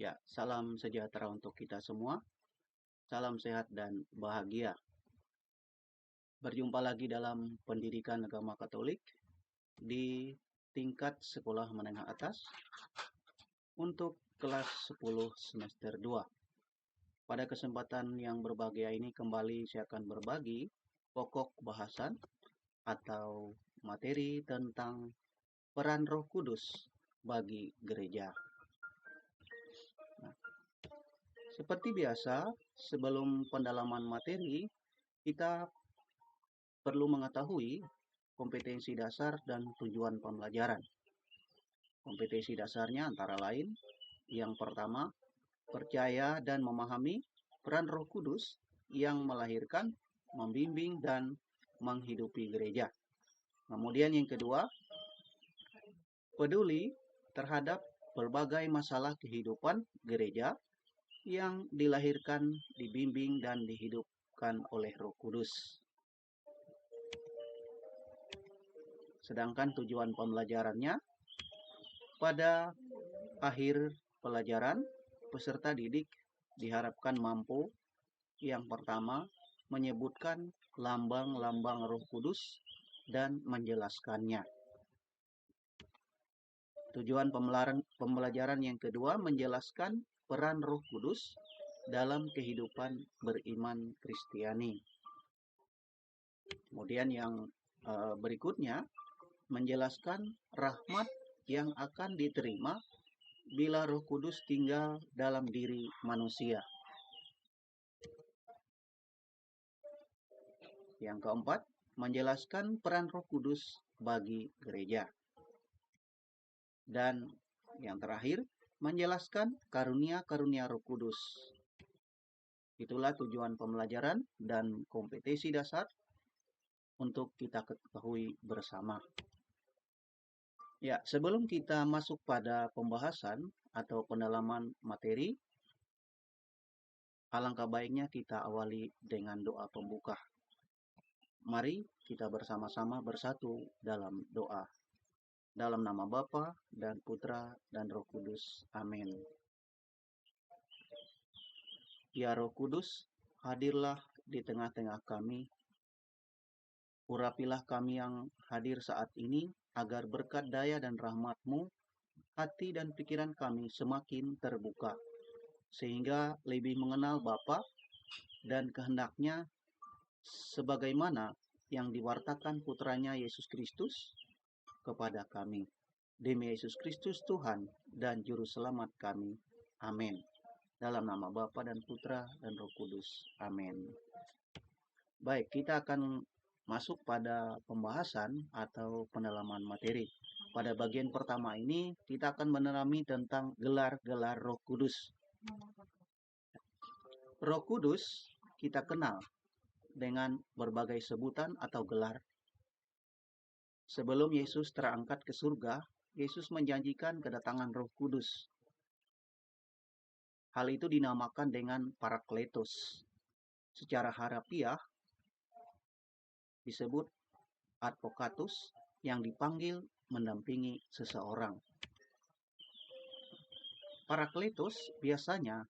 Ya, salam sejahtera untuk kita semua. Salam sehat dan bahagia. Berjumpa lagi dalam pendidikan agama Katolik di tingkat sekolah menengah atas untuk kelas 10 semester 2. Pada kesempatan yang berbahagia ini kembali saya akan berbagi pokok bahasan atau materi tentang peran Roh Kudus bagi gereja. Seperti biasa, sebelum pendalaman materi, kita perlu mengetahui kompetensi dasar dan tujuan pembelajaran. Kompetensi dasarnya antara lain, yang pertama, percaya dan memahami peran Roh Kudus yang melahirkan, membimbing, dan menghidupi gereja. Kemudian yang kedua, peduli terhadap berbagai masalah kehidupan gereja yang dilahirkan, dibimbing, dan dihidupkan oleh Roh Kudus. Sedangkan tujuan pembelajarannya, pada akhir pelajaran, peserta didik diharapkan mampu, yang pertama, menyebutkan lambang-lambang Roh Kudus dan menjelaskannya. Tujuan pembelajaran yang kedua, menjelaskan peran Roh Kudus dalam kehidupan beriman Kristiani. Kemudian yang berikutnya, menjelaskan rahmat yang akan diterima bila Roh Kudus tinggal dalam diri manusia. Yang keempat, menjelaskan peran Roh Kudus bagi gereja. Dan yang terakhir, menjelaskan karunia-karunia Roh Kudus. Itulah tujuan pembelajaran dan kompetensi dasar untuk kita ketahui bersama. Ya, sebelum kita masuk pada pembahasan atau pendalaman materi, alangkah baiknya kita awali dengan doa pembuka. Mari kita bersama-sama bersatu dalam doa. Dalam nama Bapa dan Putra dan Roh Kudus. Amin. Ya Roh Kudus, hadirlah di tengah-tengah kami. Urapilah kami yang hadir saat ini, agar berkat daya dan rahmat-Mu, hati dan pikiran kami semakin terbuka, sehingga lebih mengenal Bapa dan kehendak-Nya sebagaimana yang diwartakan Putranya Yesus Kristus kepada kami. Demi Yesus Kristus Tuhan dan Juru Selamat kami. Amin. Dalam nama Bapa dan Putra dan Roh Kudus. Amin. Baik, kita akan masuk pada pembahasan atau pendalaman materi. Pada bagian pertama ini, kita akan mendalami tentang gelar-gelar Roh Kudus. Roh Kudus kita kenal dengan berbagai sebutan atau gelar. Sebelum Yesus terangkat ke surga, Yesus menjanjikan kedatangan Roh Kudus. Hal itu dinamakan dengan Parakletos. Secara harafiah disebut advokatus, yang dipanggil mendampingi seseorang. Parakletos biasanya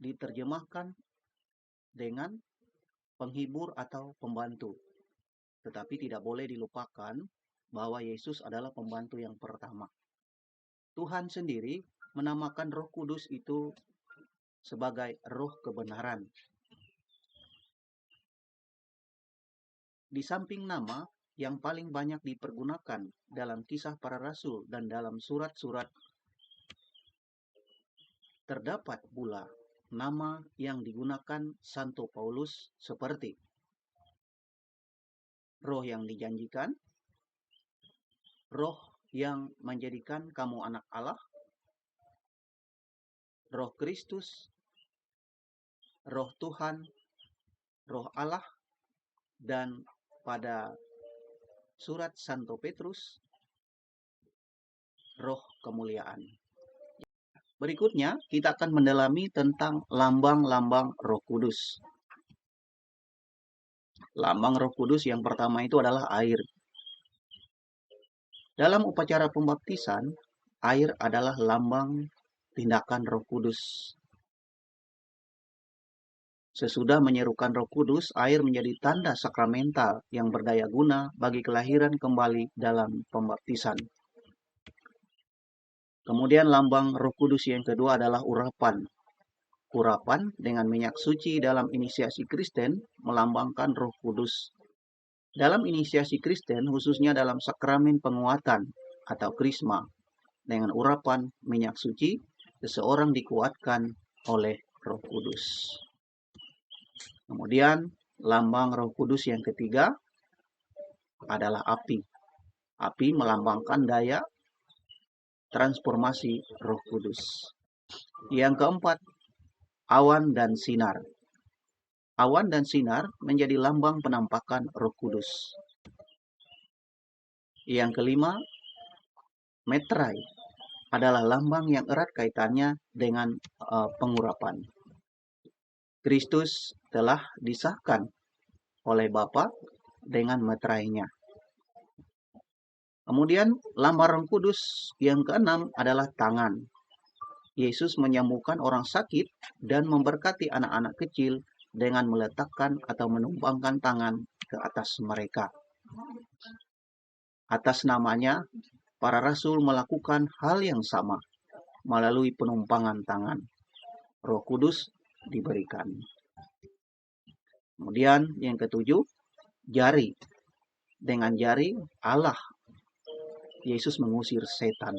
diterjemahkan dengan penghibur atau pembantu. Tetapi tidak boleh dilupakan bahwa Yesus adalah pembantu yang pertama. Tuhan sendiri menamakan Roh Kudus itu sebagai roh kebenaran. Di samping nama yang paling banyak dipergunakan dalam Kisah Para Rasul dan dalam surat-surat, terdapat pula nama yang digunakan Santo Paulus seperti roh yang dijanjikan, roh yang menjadikan kamu anak Allah, Roh Kristus, Roh Tuhan, Roh Allah, dan pada surat Santo Petrus, roh kemuliaan. Berikutnya, kita akan mendalami tentang lambang-lambang Roh Kudus. Lambang Roh Kudus yang pertama itu adalah air. Dalam upacara pembaptisan, air adalah lambang tindakan Roh Kudus. Sesudah menyerukan Roh Kudus, air menjadi tanda sakramental yang berdaya guna bagi kelahiran kembali dalam pembaptisan. Kemudian lambang Roh Kudus yang kedua adalah urapan. Urapan dengan minyak suci dalam inisiasi Kristen melambangkan Roh Kudus. Dalam inisiasi Kristen, khususnya dalam sakramen penguatan atau krisma, dengan urapan minyak suci, seseorang dikuatkan oleh Roh Kudus. Kemudian lambang Roh Kudus yang ketiga adalah api. Api melambangkan daya transformasi Roh Kudus. Yang keempat, awan dan sinar. Awan dan sinar menjadi lambang penampakan Roh Kudus. Yang kelima, meterai adalah lambang yang erat kaitannya dengan pengurapan. Kristus telah disahkan oleh Bapa dengan meterainya. Kemudian lambang Roh Kudus yang keenam adalah tangan. Yesus menyembuhkan orang sakit dan memberkati anak-anak kecil dengan meletakkan atau menumpangkan tangan ke atas mereka. Atas namanya, para rasul melakukan hal yang sama melalui penumpangan tangan. Roh Kudus diberikan. Kemudian yang ketujuh, jari. Dengan jari Allah, Yesus mengusir setan.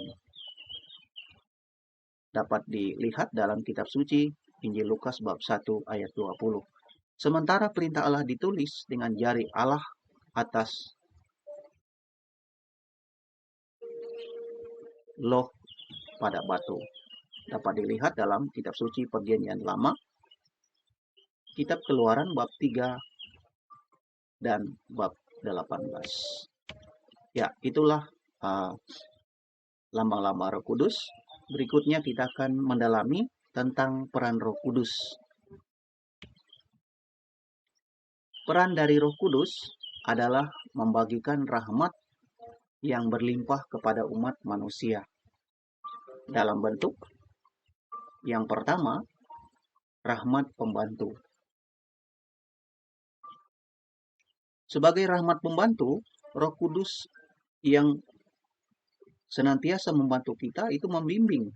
Dapat dilihat dalam kitab suci Injil Lukas bab 1 ayat 20. Sementara perintah Allah ditulis dengan jari Allah atas loh pada batu. Dapat dilihat dalam kitab suci Perjanjian Lama, kitab Keluaran bab 3 dan bab 18. Ya, itulah lambang-lambang Roh Kudus. Berikutnya kita akan mendalami tentang peran Roh Kudus. Peran dari Roh Kudus adalah membagikan rahmat yang berlimpah kepada umat manusia. Dalam bentuk yang pertama, rahmat pembantu. Sebagai rahmat pembantu, Roh Kudus yang senantiasa membantu kita itu membimbing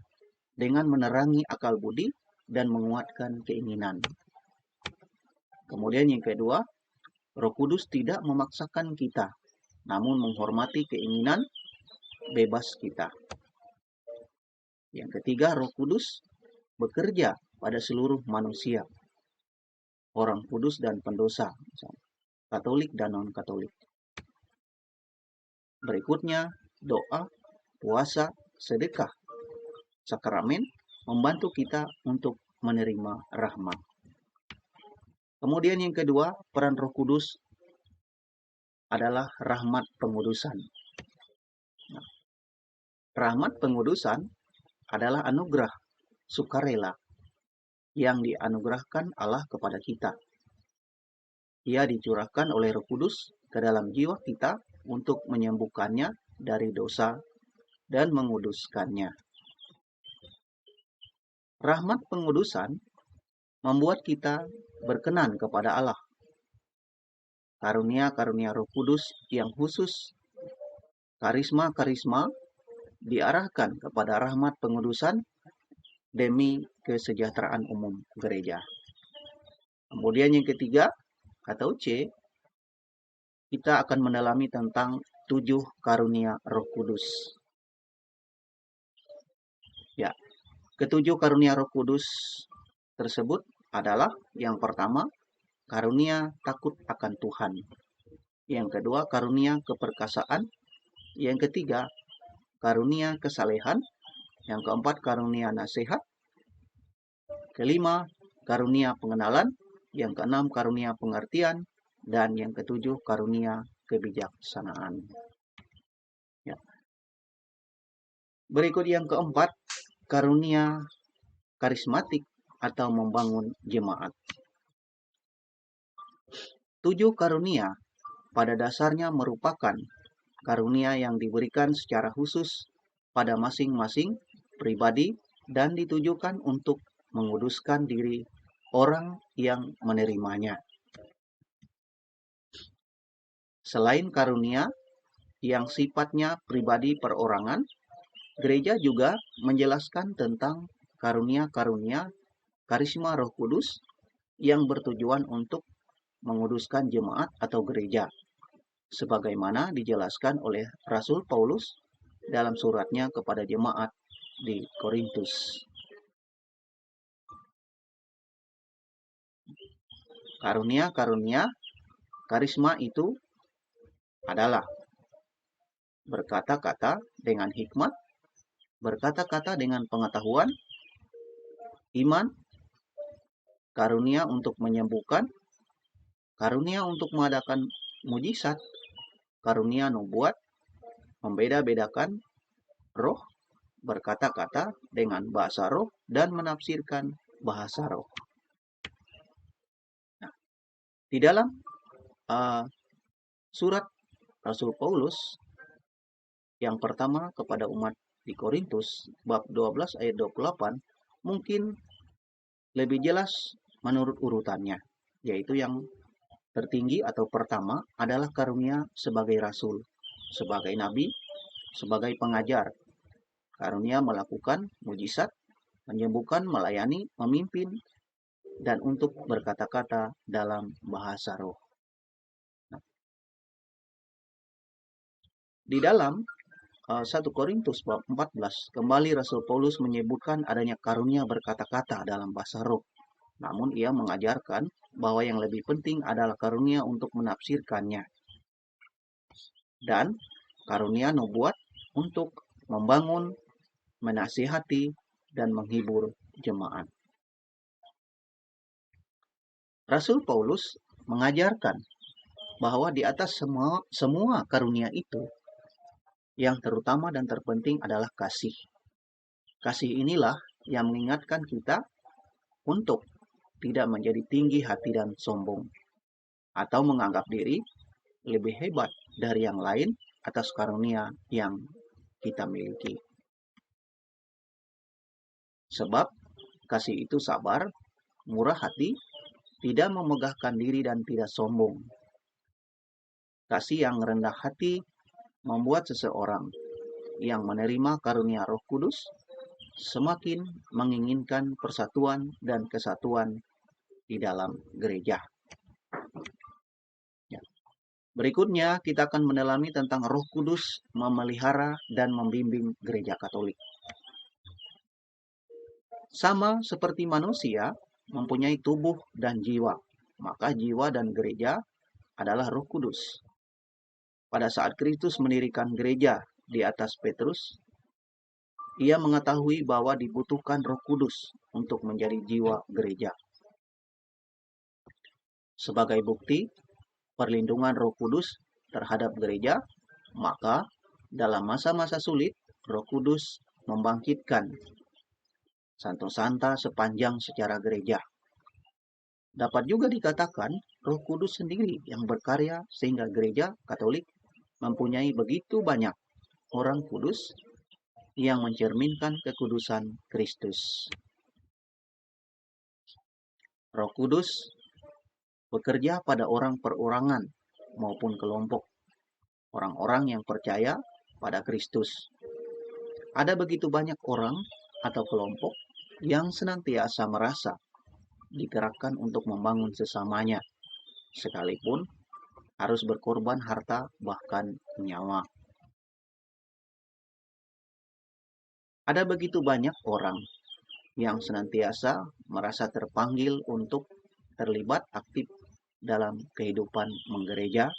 dengan menerangi akal budi dan menguatkan keinginan. Kemudian yang kedua, Roh Kudus tidak memaksakan kita, namun menghormati keinginan bebas kita. Yang ketiga, Roh Kudus bekerja pada seluruh manusia, orang kudus dan pendosa, Katolik dan non-Katolik. Berikutnya, doa, puasa, sedekah, sakramen membantu kita untuk menerima rahmat. Kemudian yang kedua, peran Roh Kudus adalah rahmat pengudusan. Rahmat pengudusan adalah anugerah sukarela yang dianugerahkan Allah kepada kita. Ia dicurahkan oleh Roh Kudus ke dalam jiwa kita untuk menyembuhkannya dari dosa dan menguduskannya. Rahmat pengudusan membuat kita berkenan kepada Allah. Karunia-karunia Roh Kudus yang khusus, karisma-karisma diarahkan kepada rahmat pengudusan demi kesejahteraan umum gereja. Kemudian yang ketiga atau C, kita akan mendalami tentang 7 karunia Roh Kudus. Ya, ketujuh karunia Roh Kudus tersebut adalah yang pertama, karunia takut akan Tuhan. Yang kedua, karunia keperkasaan. Yang ketiga, karunia kesalehan. Yang keempat, karunia nasihat. Kelima, karunia pengenalan. Yang keenam, karunia pengertian. Dan yang ketujuh, karunia kebijaksanaan. Ya. Berikut yang keempat, karunia karismatik atau membangun jemaat. 7 karunia pada dasarnya merupakan karunia yang diberikan secara khusus pada masing-masing pribadi dan ditujukan untuk menguduskan diri orang yang menerimanya. Selain karunia yang sifatnya pribadi perorangan, gereja juga menjelaskan tentang karunia-karunia karisma Roh Kudus yang bertujuan untuk menguduskan jemaat atau gereja, sebagaimana dijelaskan oleh Rasul Paulus dalam suratnya kepada jemaat di Korintus. Karunia-karunia karisma itu adalah berkata-kata dengan hikmat, berkata-kata dengan pengetahuan, iman, karunia untuk menyembuhkan, karunia untuk mengadakan mujizat, karunia nubuat, membeda-bedakan roh, berkata-kata dengan bahasa roh, dan menafsirkan bahasa roh. Nah, di dalam surat Rasul Paulus yang pertama kepada umat di Korintus, bab 12 ayat 28, mungkin lebih jelas menurut urutannya, yaitu yang tertinggi atau pertama adalah karunia sebagai rasul, sebagai nabi, sebagai pengajar, karunia melakukan mujizat, menyembuhkan, melayani, memimpin, dan untuk berkata-kata dalam bahasa roh. Nah, di dalam 1 Korintus bab 14, kembali Rasul Paulus menyebutkan adanya karunia berkata-kata dalam bahasa roh. Namun ia mengajarkan bahwa yang lebih penting adalah karunia untuk menafsirkannya. Dan karunia nubuat untuk membangun, menasihati, dan menghibur jemaat. Rasul Paulus mengajarkan bahwa di atas semua karunia itu, yang terutama dan terpenting adalah kasih. Kasih inilah yang mengingatkan kita untuk tidak menjadi tinggi hati dan sombong, atau menganggap diri lebih hebat dari yang lain atas karunia yang kita miliki. Sebab kasih itu sabar, murah hati, tidak memegahkan diri dan tidak sombong. Kasih yang rendah hati membuat seseorang yang menerima karunia Roh Kudus semakin menginginkan persatuan dan kesatuan di dalam gereja. Ya. Berikutnya kita akan mendalami tentang Roh Kudus memelihara dan membimbing gereja Katolik. Sama seperti manusia mempunyai tubuh dan jiwa, maka jiwa dan gereja adalah Roh Kudus. Pada saat Kristus mendirikan gereja di atas Petrus, ia mengetahui bahwa dibutuhkan Roh Kudus untuk menjadi jiwa gereja. Sebagai bukti perlindungan Roh Kudus terhadap gereja, maka dalam masa-masa sulit, Roh Kudus membangkitkan Santo Santa sepanjang sejarah gereja. Dapat juga dikatakan Roh Kudus sendiri yang berkarya sehingga gereja Katolik mempunyai begitu banyak orang kudus yang mencerminkan kekudusan Kristus. Roh Kudus bekerja pada orang perorangan maupun kelompok orang-orang yang percaya pada Kristus. Ada begitu banyak orang atau kelompok yang senantiasa merasa digerakkan untuk membangun sesamanya, sekalipun harus berkorban harta bahkan nyawa. Ada begitu banyak orang yang senantiasa merasa terpanggil untuk terlibat aktif dalam kehidupan menggereja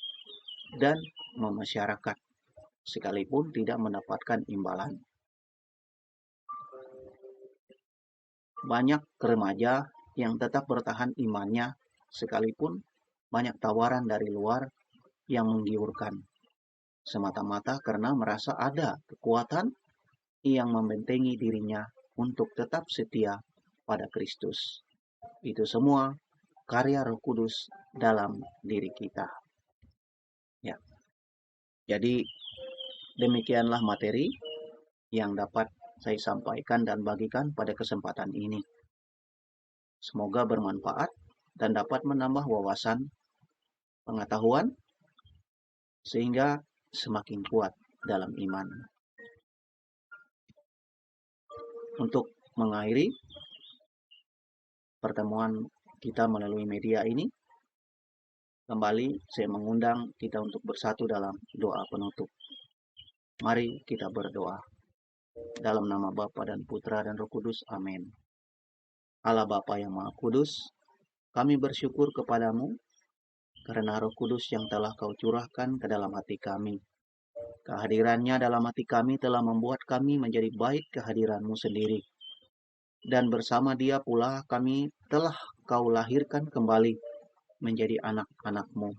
dan memasyarakat, sekalipun tidak mendapatkan imbalan. Banyak remaja yang tetap bertahan imannya, sekalipun banyak tawaran dari luar yang menggiurkan, semata-mata karena merasa ada kekuatan yang membentengi dirinya untuk tetap setia pada Kristus. Itu semua karya Roh Kudus dalam diri kita. Jadi demikianlah materi yang dapat saya sampaikan dan bagikan pada kesempatan ini. Semoga bermanfaat dan dapat menambah wawasan, pengetahuan, sehingga semakin kuat dalam iman. Untuk mengakhiri pertemuan kita melalui media ini, kembali saya mengundang kita untuk bersatu dalam doa penutup. Mari kita berdoa. Dalam nama Bapa dan Putra dan Roh Kudus. Amin. Allah Bapa yang Maha Kudus, kami bersyukur kepadamu karena Roh Kudus yang telah Kau curahkan ke dalam hati kami. Kehadirannya dalam hati kami telah membuat kami menjadi baik kehadiran-Mu sendiri. Dan bersama Dia pula kami telah Kau lahirkan kembali menjadi anak-anak-Mu.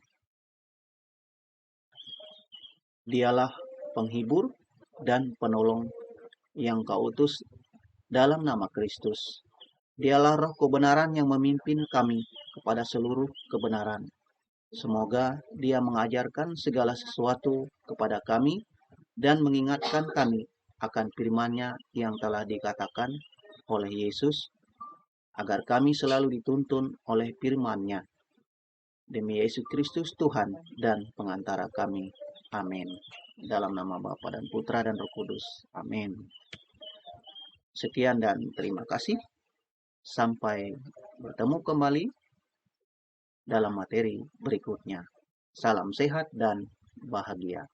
Dialah penghibur dan penolong yang Kau utus dalam nama Kristus. Dialah roh kebenaran yang memimpin kami kepada seluruh kebenaran. Semoga Dia mengajarkan segala sesuatu kepada kami dan mengingatkan kami akan firman-Nya yang telah dikatakan oleh Yesus, agar kami selalu dituntun oleh firman-Nya. Demi Yesus Kristus Tuhan dan pengantara kami. Amin. Dalam nama Bapa dan Putra dan Roh Kudus. Amin. Sekian dan terima kasih. Sampai bertemu kembali dalam materi berikutnya. Salam sehat dan bahagia.